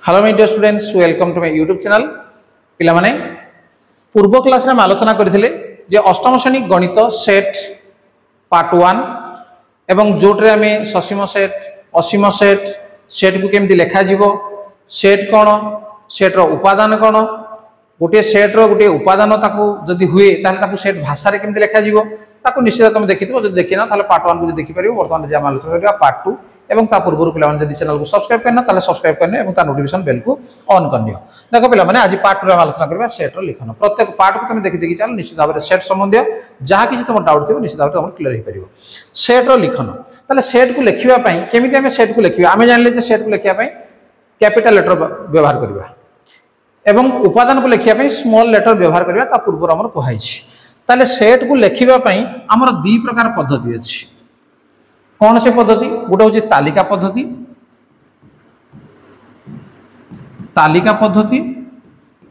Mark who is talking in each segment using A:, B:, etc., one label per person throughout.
A: Hello my dear students, welcome to my YouTube channel. पिला माने पूर्व क्लास रे आलोचना करथिले जे अष्टम श्रेणी गणित सेट पार्ट 1 एवं जोट्रे आमे ससीम सेट असीम सेट को केमती लेखा जीवो, सेट कोन, सेट रो उपादान कोन, गोटे सेट रो गोटे उपादान ताकू जदि हुए ताले ताकू सेट भाषा रे केमती लेखा जीवो ताकू निश्चित तुम देखिथिबो। जदि देखिना ताले पार्ट 1 को देखि परिबो। वर्तमान जे आम आलोचना करबा पार्ट 2 एवं ता पूर्व पिला माने जदि चैनल को सब्सक्राइब करना ताले सब्सक्राइब करने एवं ता नोटिफिकेशन बेल को ऑन करनियो। देखो पिला माने आज पार्ट 2 रे आलोचना करबा सेट रो लिखन। प्रत्येक पार्ट को तुम देखि चल निश्चित भाव रे सेट संबंधी जहा किछि तुम डाउट थिबो निश्चित भाव रे तुम क्लियर हे परिबो। सेट रो लिखन ताले सेट को लेखिबा पई केमिति हमें सेट को लेखिबा आमे जानले जे सेट को लेखिबा पई कैपिटल लेटर व्यवहार करबा एवं उपादान को लेखिया पई स्मॉल लेटर व्यवहार करबा ता पूर्व हमर कहै छी। ताले सेट को लेखिबा पई हमर दी प्रकार पद्धति अछि। कौन से पद्धति? गोटे होची तालिका पद्धति, तालिका पद्धति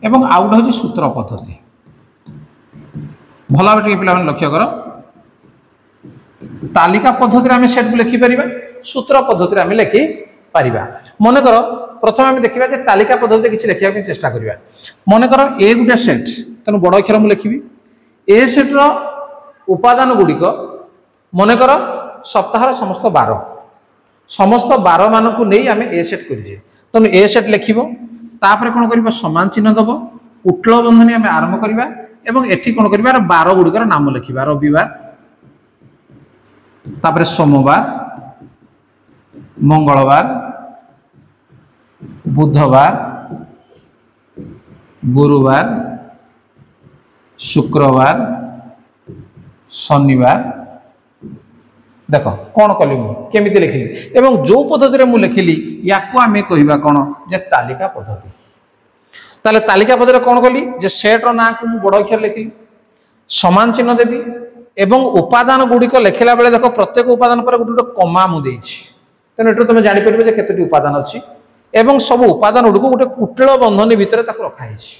A: एवं आउ गोटे होची सूत्र पद्धति। भला बेटे पिला माने लक्ष्य करो। तालिका पद्धति रे हम सेट को लेखि परिबा, सूत्र पद्धति रे हम लेखि परिबा। मन करो प्रथम हम देखिबा जे तालिका पद्धति किछि लेखिया के चेष्टा करिबा। मन करो ए गुटे सेट तनु बड़ अक्षर मु लेखिबी। ए सेट रो उपादान गुडी को मन करो सप्ताह समस्त 12 मान को नहीं आम ए सेट करिजे। तनु ए सेट लिखिबो, तापर कोन करिबो समान चिन्ह दबो, उठ्ल बंधनी आम आरंभ करिबा एवं एठी कोन करिबा 12 गुडी नाम लिखिबा। रविवार, तापर सोमवार, मंगलवार, बुधवार, गुरुवार, शुक्रवार, शनिवार। देखो कौन कली केमिति लिखिली एवं जो पद्धति रे मु लिखिली याको आमे कहिबा कोन जे तालिका पद्धति। ताले तालिका पद्धति रे कोन कली जे सेट रो ना को मु बड़ अक्षर लिखिली, समान चिन्ह देबी एवं उपादान गुडी को लिखिला बेले देखो प्रत्येक उपादान पर गुडी कमा मु देइछि। तने एटो तुम जानि परबे जे केतोटी उपादान अछि एवं सब उपादान गुडी को गोटे कुटल बंधनी भितर ताको रखा हिछि।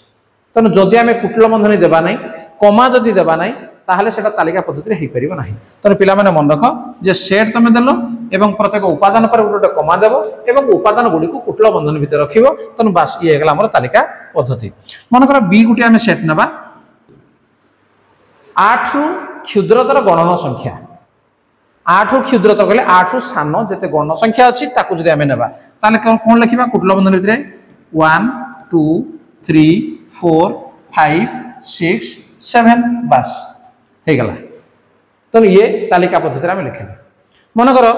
A: तने जदि आमे कुटल बंधनी देबा नै, कमा जदि देबा नै ताहले सेटा तालिका पद्धति रे हे परिबो नाही। तने पिला माने मन रखो जे सेट तमे देलो एवं प्रत्येक उपादान पर गोटे कमा देबो एवं उपादान गुडी को कुटल बंधनी भितर रखिबो। तने बास ये हेगला हमर तालिका पद्धति। मन कर बी गुटी आमे सेट नबा 8 रु क्षुद्रतर गणन संख्या। 8 रु क्षुद्रतर कहले 8 रु सानो जते गणन संख्या अछि ताकू जदि आमे नबा ताले कोन लिखिबा कुटल बंधनी भितर 1 2 3 4 5 6 7 बस हे गला। तो ये तालिका पद्धति रे हम लिखले। मन करो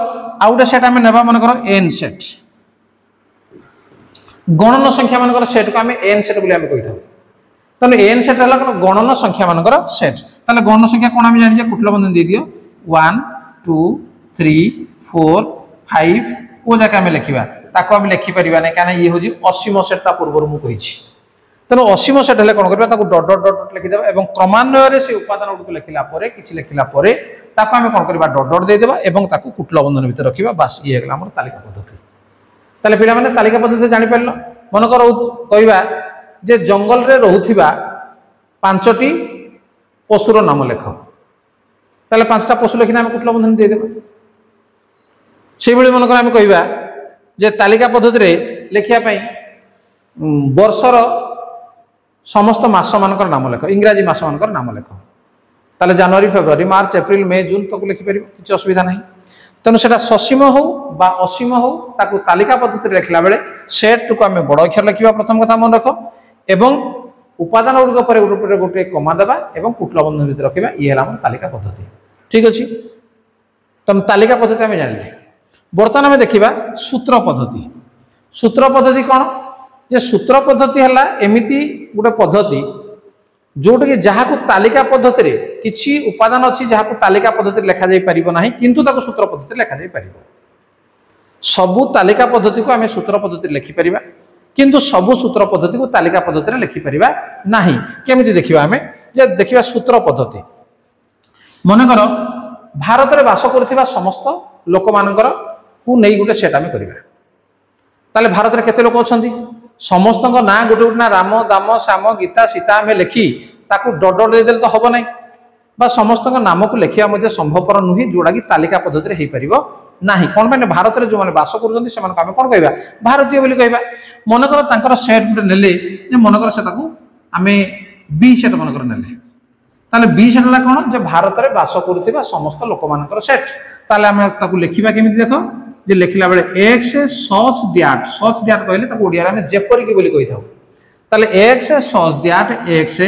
A: आउ गोटे सेट हम नेबा, मन करो एन सेट। गणन संख्या मन करो सेट को हम एन सेट बोली हम कहिथौ। तने एन सेट हला कोन गणन संख्या मन करो सेट। ताले गणन संख्या कोन हम जानि जे कुटल बंधन दे दियो 1 2 3 4 5 को जाके हम लिखिबा ताको हम लिखि परिबा नै काना ये होजी असीम सेट ता पूर्व मु कहिछि। तेणु असीम सेट हेले कोन करबा ताको डॉट डॉट डॉट लिखि देबा एवं क्रमान्वय रे से उपादान को लिखिला परे किछि लिखिला परे ताको हम कोन करबा डॉट डॉट दे देबा एवं ताको कुटल बंधन भितर रखिबा। बस ये हेगला हमर तालिका पद्धति। ताले पिला माने तालिका पद्धति जानि परलो। मन करो कहिबा जे जंगल रे रहुथिबा 5टी पशुर नाम लेख। ताले 5टा पशु लिखिना हम कुटल बंधन दे देबा। सेहि बेले मन करो हम कहिबा जे तालिका पद्धति रे लेखिया पई वर्षर समस्त मास मानकर नाम लेख, इंग्राजी मास मानकर नाम लेख। ताले जनवरी फेब्रुआरी मार्च एप्रिल मे जून तक लिखि परिबो, किछ असुविधा नाही। तनु सेटा ससीम हो बा असीम हो ताकू तालिका पद्धति रे लिखला बेले सेट को हम बड़ अक्षर लिखिबा प्रथम कथा मन रखो एवं उपादान गुडी पर गोटे गोटे कमा देबा एवं कुटल बंधन भितर रखिबा। ये हला हम तालिका पद्धति। ठीक अछि। तनु तालिका पद्धति हम जानिले। वर्तमान हम देखिबा सूत्र पद्धति। सूत्र पद्धति कोन जे सूत्र पद्धति हला एमिति गोटे पद्धति जोट कि जहा को तालिका पद्धति रे किछि उपादान अछि जहा को तालिका पद्धति लेखा जाई परिबो नाही किंतु ताको सूत्र पद्धति लेखा जाई परिबो। सबु तालिका पद्धति को हमें सूत्र पद्धति लेखि परिबा किंतु सबु सूत्र पद्धति को तालिका पद्धति रे लेखि परिबा नाही। केमिति देखिबा हमें जे देखिबा सूत्र पद्धति। मन करो भारत रे वास करथिबा समस्त लोक मानकर को नै गोटे सेट हमें करिबा। ताले भारत रे केते लोक अछंती समस्त ना गोटे गोटे ना राम दाम श्याम गीता सीता आम लिखि ताकू डट डट देदेले तो हम ना बा समस्त नाम को लिखा संभवपर नुहे जोड़ा कि तालिका पद्धति हो पार ନାହିଁ କ'ଣ ପାଇଁ ଭାରତରେ ଯେଉଁମାନେ ବାସ କରୁଛନ୍ତି ସେମାନଙ୍କୁ ଆମେ କ'ଣ କହିବା ଭାରତୀୟ ବୋଲି କହିବା ମନେକର ତାଙ୍କର ସେଟ୍ ଗୋଟେ ନେଲେ ଯେ ମନେକର ସେ ତାକୁ ଆମେ ବି ସେଟ୍ ମନେକର ନେଲେ ତାହେଲେ ବି ସେଟ୍ ହେଲା କ'ଣ ଯେ ଭାରତରେ ବାସ କରୁଥିବା ସମସ୍ତ ଲୋକମାନଙ୍କର ସେଟ୍ ତାହେଲେ ଆମେ ତାକୁ ଲେଖିବା କେମିତି ଦେଖ ଯେ ଲେଖିଲା ବେଳେ ଏକ୍ସ ସଚ୍ ଦ୍ୟାଟ୍ କହିଲେ ତାକୁ ଓଡ଼ିଆରେ ଆମେ ଯେପରିକି ବୋଲି କହିଥାଉ ତାହେଲେ ଏକ୍ସ ସଚ୍ ଦ୍ୟାଟ୍ ଏକ୍ସ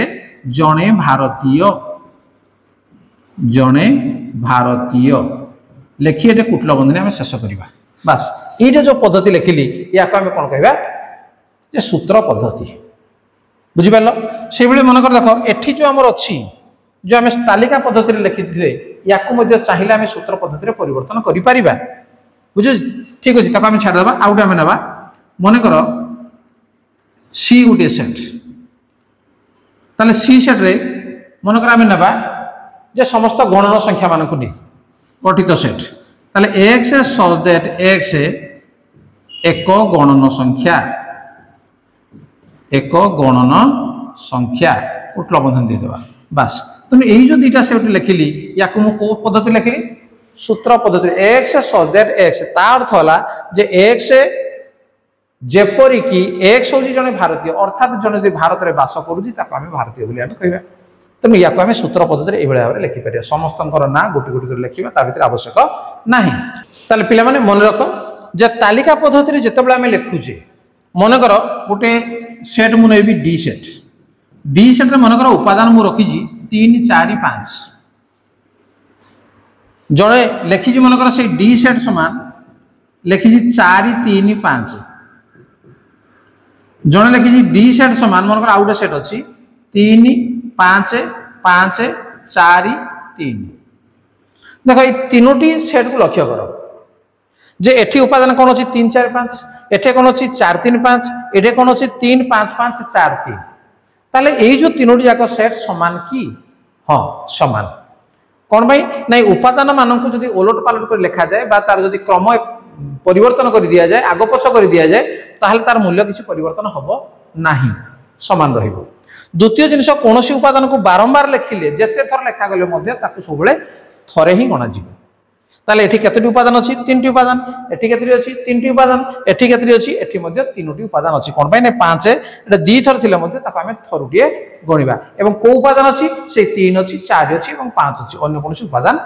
A: ଜଣେ ଭାରତୀୟ ଲେଖି ଏଠି କୁଟଲ ବନ୍ଧনী ଆମେ ଶେଷ କରିବା ବାସ୍ ଏଇଟା ଯୋଉ ପଦ୍ଧତି ଲେଖିଲି ୟାକୁ ଆମେ କ'ଣ କହିବା ଯେ ସୂତ୍ର ପଦ୍ଧତି ବୁଝିପାରିଲ ସେଇଭଳି ମନେକର ଦେଖ ଏଠି ଯୋଉ ଆମର ଅଛି जो आम तालिका पद्धति लिखी थे या चाहिए आम सूत्र पद्धति परिवर्तन करिपारिबा बुझ ठीक अच्छे आम छाड़देवा आउ गोटे आम ना मनकर सी गोटे सेट ताले सी सेट्रे मनकर आम ना जे समस्त गणन संख्या मान को नहीं गठित सेट ताले एक्स सच दैट एक्स एक गणन संख्या कुटल बंधन देदेवा बास तुम यही जो दुईटा सेट लिखिली या को पद्धति लिखिली सूत्र पद्धति एक्स सच दैट एक्स ता अर्थ है जे एक्स जेपरिक एक्स हूँ जड़े भारतीय अर्थात जड़े भारत में बास करुँच भारतीय बोली कहवा तेणु या सूत्र पद्धति यही भाव में लिखिपर समस्त ना गोटे गोटे लिखा ता भर आवश्यक ना ताले पिला माने मन रख जे तालिका पद्धति जितेबाला आम लिखुचे मनकर गोटे सेट मुझे डी सेट मनकर उपादान मुझे रखी 3 4 5 जड़े लिखी मनकर से डी सेट समान लिखी 4 3 5 जड़े लिखी डी सेट समान मनकर आउ गोटे सेट अच्छी 3 5 5 4 3 देख ये तीनोटी सेट को लक्ष्य कर जे एठी उपादान कौन अच्छी 3 4 5 एठे कौन अच्छी 4 3 5 एठे कौन अच्छी 3 5 5 4 3 ताले यही जो तीनोटी जाक सेट समान कि हाँ समान कौन भाई नहीं उपादान मानक जदि ओलट पालट कर लिखा जाए बा तार जदि क्रम परिवर्तन कर दिया जाए आग पछ कर दिया जाए ताहले तार मूल्य किसी परिवर्तन हबो नाही समान रहिबो द्वितीय जिनिस कौन उपादान को बारंबार लिखिले जेते थर लेखा गले मध्य ताकु सबले थरे ही गणा जीव ताले एठी केतोटी उपादान अछि 3टी उपादान एठी केतरी अछि 3टी उपादान एठी केतरी अछि एठी मध्य 3टी उपादान अछि कोन भाई ने 5 एटा दी थर थिले मध्य ताको हमें थरुटिए गणिबा एवं को उपादान अछि से 3 अछि 4 अछि एवं 5 अछि अन्य कोनोसी उपादान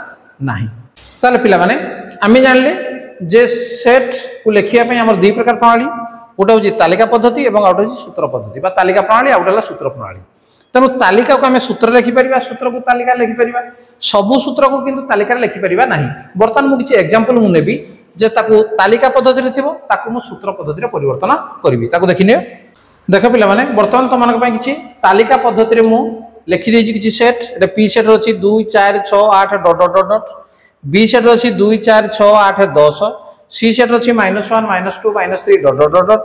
A: नाही ताले पिला माने आमे जानले जे सेट को लेखिया पई हमर दुई प्रकार प्रणाली गोटे होची तालिका पद्धति एवं आउट होची सूत्र पद्धति बा तालिका प्रणाली आउट हला सूत्र प्रणाली तेणु तालिका को आम सूत्र लिखिपर सूत्र को तालिका लिखिपर सबू सूत्र को किंतु तालिका लिखिपर ना बर्तमान मुझे एग्जांपल मुझे नेबी जे ताकू तालिका पद्धति थी ताकू सूत्र पद्धति परिवर्तन करी देखिए देख पिला माने बर्तमान तुम मानक किसी तालिका पद्धति मु लिखिदे किसी सेट एटा पी सेट अच्छी 2 4 6 8 डॉट डॉट डॉट डॉट बी सेट अच्छी 2 4 6 8 10 सी सेट अच्छी -1 -2 -3 dot dot dot dot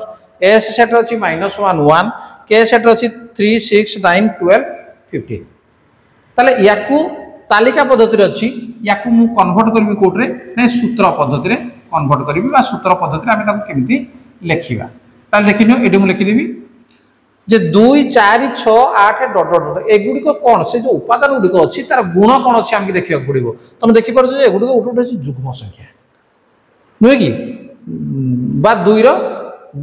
A: S set अच्छी -1 1 के सेट अच्छी 3 6 9 12 15 ताले याकू तालिका पद्धति अच्छी याकू मु कन्वर्ट करबी कोटरे नै सूत्र पद्धति रे कन्वर्ट करबी बा सूत्र पद्धति रे आमे ताकू केमिति लेखिबा ताले देखिनो एडी मु लिखि देबी जे 2 4 6 8 डॉट डॉट डॉट एगुडी को कोन से जो उपादान गुडी को अच्छी तार गुण कोन अच्छी हमके देखिबा पड़िबो तुम देखि परजो जे एगुडी को उठुटे अछि जुग्म संख्या नुय की बा 2 रो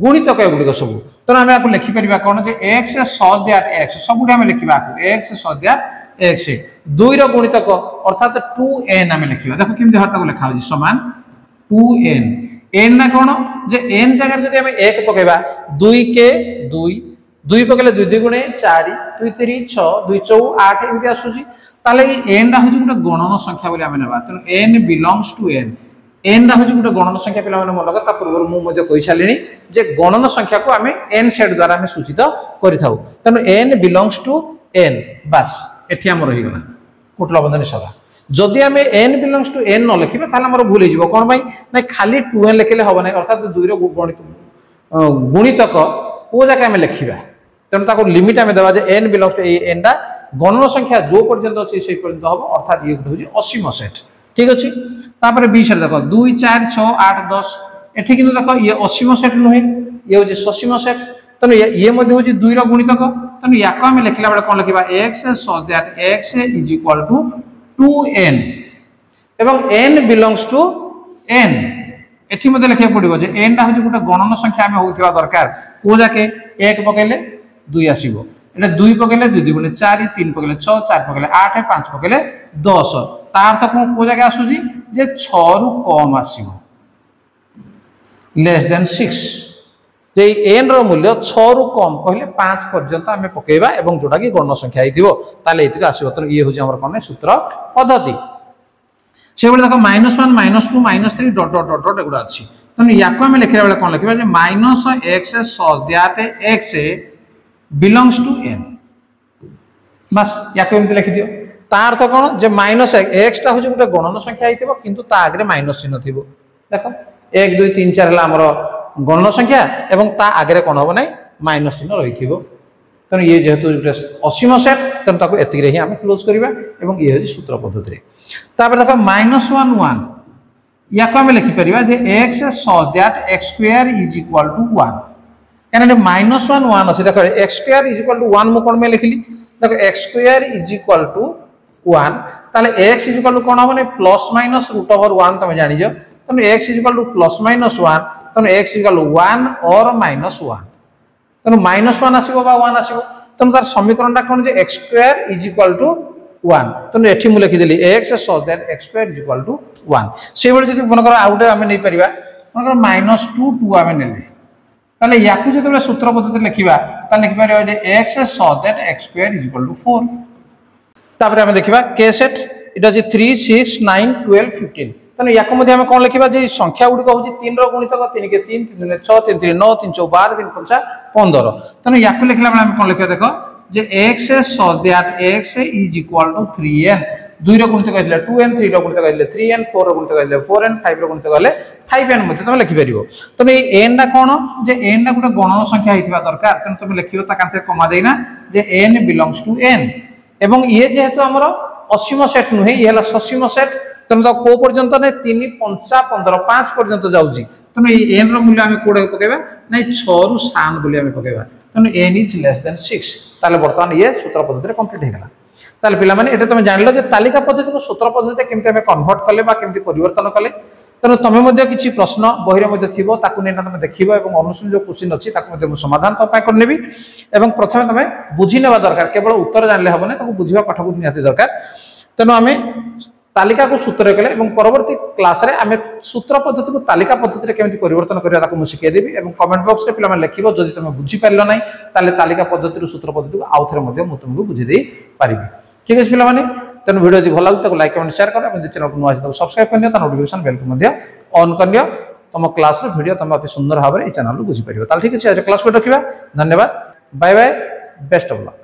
A: गुणितक एगुडी सब तेणु आम आपको लिखिपर कौन जे एक्स सच दैट एक्स सब आम लिखा एक्स सच दैट एक्स 2 रो गुणितक अर्थात 2n आम लिखा देखो केमती हाथ को लिखा समान 2n n ना कौन जे n जगह जब आम 1 पकेबा 2 के 2 2 पकेले 2 2 गुणे 4 2 3 6 2 4 8 एमती आसुची ताले n टा होची गोटे गणन संख्या बोली आम नेबा तेणु n belongs to n N हूँ गोटे गणन संख्या पे मन लगा पूर्व मुझे कही सारे जे गणन संख्या को आम एन सेट द्वारा आम सूचित करूँ तेणु एन बिलोंग्स टू एन बास एटी आम रहीगला कुटल बंधनी सभा जदि आम एन बिलोंग्स टू एन न लिखा ताल भूल हो कौन ना खाली 2n लिखले हम ना अर्थात 2 गुणितक को जगह आम लिखा तेणु ताको लिमिट आम देवा एन बिलोंग्स टू एन टा गणन संख्या जो पर्यंत अच्छी से पर्यंत हम अर्थात ये गोटे हूँ असीम सेट ठीक अच्छे तापर बी सेट देख 2 4 6 8 10 एठी किंतु देख ये असीम सेट नुहे ये हूँ ससीम सेट तेणु ये हूँ 2 रो गुणितक तेणु या आम लिखला बेले कौन लिखा x such that x is equal to 2n एवं n बिलोंग्स टू n एठी मध्ये लिखिया पड़िबो जे n टा होची गोटे गणन संख्या आमे होउथिबा दरकार को जाके 1 पकेले 2 आसीबो एटा 2 पकेले 2 गुणे 4 3 पकेले 6 4 पकेले 8 5 पकेले 10 तार अर्थ को जाके आसुजी जे 6 रु कम आसीबो लेस देन 6 जे n रो मूल्य 6 रु कम कहले 5 पर्यंत आमे पकेबा एवं जोटा की गणन संख्या हिथिबो ताले एतिक आसीबो त ये होची हमर कोन सूत्र पद्धति से बेले देखो -1 -2 -3 डॉट डॉट डॉट डॉट एगुडा अछि तने याको हम लिखिरा बेले कोन लिखिबा जे -x such that x belongs to n बस याको एमति लिखि दियो ता अर्थ कोन जे -x ता होची गोटे गणन संख्या हिथिबो किंतु ता आगरे माइनस चिन्ह थिबो देखो 1 2 3 4 हला हमर गणन संख्या एवं ता आगरे कोन होबो नै माइनस चिन्ह रहिथिबो तने ये जेहेतु असीम सेट तने ताको एति रे ही हम क्लोज करबा एवं ये होची सूत्र पद्धति रे तापर देखो -1 1 याको हम लिखि परिबा जे x such that x square is equal to 1 यानी -1 1 अछि देखो x square is equal to 1 मो कोन में लिखिली देखो x square is equal to 1 ताले x इज इक्वल टू कोन होबो नै प्लस माइनस रूट ओवर 1 तमे जानि जो तने x is equal two plus minus 1 तने x इज इक्वल टू 1 और -1 तने -1 आसीबो बा 1 आसीबो तने तार समीकरण टा कोन जे x square is equal to 1 तने एठी मु लिखि देली x such that x square is equal to 1 से बेले जदी मन कर आउटे हमें नै परिबा मन कर -2 2 हमें नेले ताले याकू जते बेले सूत्र पद्धति लिखिबा ता लिखि परिबा जे x such that x square is equal to 4 तापर हमें देखिबा k सेट इटा जे 3 6 9 12 15 तने याको मध्ये हम कोन लिखिबा जे संख्या गुडी होची 3 रो गुणितक 3 के 3 3 6 3 3 9 3 4 12 3 5 15 तने याको लिखला बेले हम कोन लिखिबा देखो जे x such that x is equal to 3n 2 रो गुणितक कहले 2n 3 रो गुणितक कहले 3n 4 रो गुणितक कहले 4n 5 रो गुणितक कहले 5n मध्ये तमे लिखि परिबो तने ए n टा कोन जे n टा गुटे गणन संख्या हितबा दरकार तने तमे लिखियो ता कांते कमा देना जे n बिलोंग्स टू n एवं ये जेहेतु हमर असीम सेट नुहे ये हला ससीम सेट तने तो को पर्यंत नै 3 5 15 5 पर्यंत जाउची तने ए n रो मूल्य हम कोडे पकेबा नै 6 रु 7 बोली हम पकेबा तने n इज लेस देन 6 ताले वर्तमान ये सूत्र पद्धति रे कंप्लीट हे गला ताले पिला माने एटा तुम जानलो जे तालिका पद्धति को सूत्र पद्धति केमते हम कन्वर्ट करले बा केमते परिवर्तन करले तने तमे मध्ये किछि प्रश्न बहिरे मध्ये थिबो ताकु नेना तमे देखिबो एवं अनुसूची जो क्वेश्चन अछि ताकु मध्ये समाधान तो पाय करनेबी एवं प्रथमे तमे बुझी नेबा दरकार केवल उत्तर जानले हबने ताकु बुझिबा पाठक निहाती दरकार तनो हमें तालिका को सूत्र कले एवं परवर्ती क्लास रे हमें सूत्र पद्धति को तालिका पद्धति रे केमति परिवर्तन करिया ताकु मु सिखै देबी एवं कमेंट बॉक्स रे पिला मन लिखिबो जदि तमे बुझी पारलो नै ताले तालिका पद्धति रो सूत्र पद्धति को आउथरे मध्ये मु तुमको बुझी देई पारिबी ठीक अछि पिला माने तने वीडियो जदि भल लागु ताकु लाइक कमेंट शेयर कर एवं चैनल को नुआ ताकु सब्सक्राइब करनियो ता नोटिफिकेशन बेल को मध्ये ऑन करनियो तम क्लास रे वीडियो तम अति सुंदर भाबरे ए चैनल को बुझी परिबो ताल ठीक अछि आज क्लास को रखिबा धन्यवाद bye bye best of luck